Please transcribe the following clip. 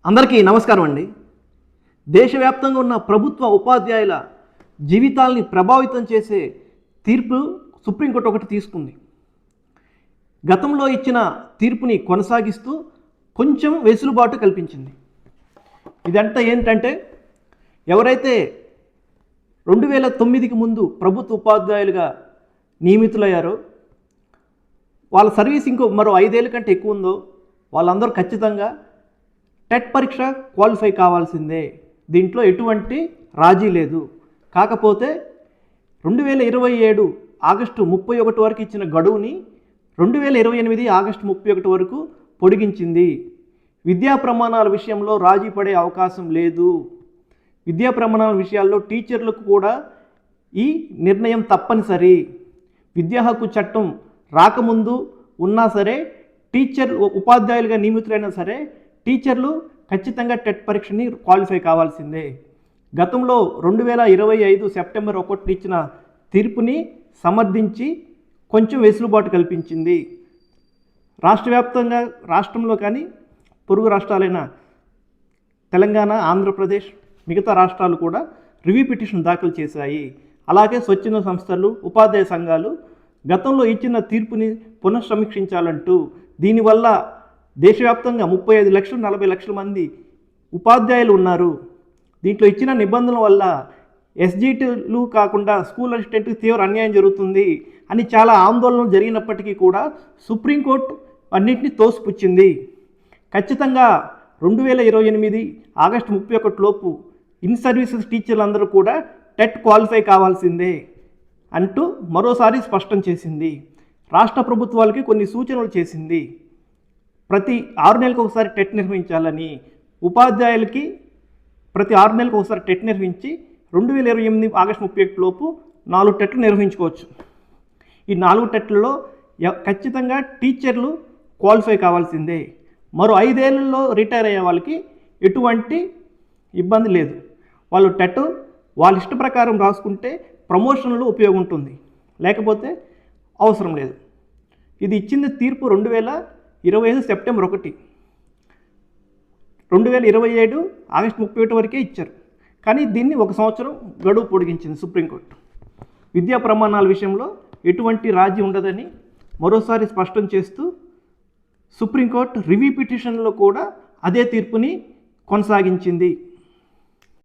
అందరికీ నమస్కారం అండి. దేశవ్యాప్తంగా ఉన్న ప్రభుత్వ ఉపాధ్యాయుల జీవితాల్ని ప్రభావితం చేసే తీర్పు సుప్రీంకోర్టు ఒకటి తీసుకుంది. గతంలో ఇచ్చిన తీర్పుని కొనసాగిస్తూ కొంచెం వెసులుబాటు కల్పించింది. ఇదంతా ఏంటంటే, ఎవరైతే 2009కి ముందు ప్రభుత్వ ఉపాధ్యాయులుగా నియమితులయ్యారో, వాళ్ళ సర్వీస్ మరో 5 ఏళ్ళ కంటే ఎక్కువ ఉందో వాళ్ళందరూ ఖచ్చితంగా టెట్ పరీక్ష క్వాలిఫై కావాల్సిందే. దీంట్లో ఎటువంటి రాజీ లేదు. కాకపోతే 2027 ఆగస్టు 31 వరకు ఇచ్చిన గడువుని 2028 ఆగస్టు 31 వరకు పొడిగించింది. విద్యా ప్రమాణాల విషయంలో రాజీ పడే అవకాశం లేదు. విద్యా ప్రమాణాల విషయాల్లో టీచర్లకు కూడా ఈ నిర్ణయం తప్పనిసరి. విద్యా హక్కు చట్టం రాకముందు ఉన్నా సరే, ఉపాధ్యాయులుగా నియమితులైనా సరే టీచర్లు ఖచ్చితంగా టెట్ పరీక్షని క్వాలిఫై కావాల్సిందే. గతంలో 2025 సెప్టెంబర్ 1 ఇచ్చిన తీర్పుని సమర్థించి కొంచెం వెసులుబాటు కల్పించింది. రాష్ట్రంలో కానీ పొరుగు రాష్ట్రాలైన తెలంగాణ, ఆంధ్రప్రదేశ్, మిగతా రాష్ట్రాలు కూడా రివ్యూ పిటిషన్ దాఖలు చేశాయి. అలాగే స్వచ్ఛంద సంస్థలు, ఉపాధ్యాయ సంఘాలు గతంలో ఇచ్చిన తీర్పుని పునఃసమీక్షించాలంటూ, దీనివల్ల దేశవ్యాప్తంగా 35 లక్షలు 40 లక్షల మంది ఉపాధ్యాయులు ఉన్నారు. దీంట్లో ఇచ్చిన నిబంధనల వల్ల ఎస్జిటిలు కాకుండా స్కూల్ అసిస్టెంట్కి తీవ్ర అన్యాయం జరుగుతుంది అని చాలా ఆందోళనలు జరిగినప్పటికీ కూడా సుప్రీంకోర్టు అన్నింటినీ తోసిపుచ్చింది. ఖచ్చితంగా 2028 ఆగస్టు 31 లోపు ఇన్ సర్వీసెస్ టీచర్లందరూ కూడా టెట్ క్వాలిఫై కావాల్సిందే అంటూ మరోసారి స్పష్టం చేసింది. రాష్ట్ర ప్రభుత్వాలకి కొన్ని సూచనలు చేసింది. ప్రతి 6 నెలలకు ఒకసారి టెట్ నిర్వహించాలని, ఉపాధ్యాయులకి ప్రతి 6 నెలలకు ఒకసారి టెట్ నిర్వహించి 2028 ఆగస్టు 31 లోపు 4 టెట్లు నిర్వహించుకోవచ్చు. ఈ 4 టెట్లలో ఖచ్చితంగా టీచర్లు క్వాలిఫై కావాల్సిందే. మరో 5 ఏళ్లలో రిటైర్ అయ్యే వాళ్ళకి ఎటువంటి ఇబ్బంది లేదు. వాళ్ళు టెట్ వాళ్ళ ఇష్ట ప్రకారం రాసుకుంటే ప్రమోషన్లో ఉపయోగం ఉంటుంది, లేకపోతే అవసరం లేదు. ఇది ఇచ్చింది తీర్పు 2025 సెప్టెంబర్ 1. 2027 ఆగస్టు 31 వరకే ఇచ్చారు. కానీ దీన్ని 1 సంవత్సరం గడువు పొడిగించింది సుప్రీంకోర్టు. విద్యా ప్రమాణాల విషయంలో ఎటువంటి రాజీ ఉండదని మరోసారి స్పష్టం చేస్తూ సుప్రీంకోర్టు రివ్యూ పిటిషన్లో కూడా అదే తీర్పుని కొనసాగించింది.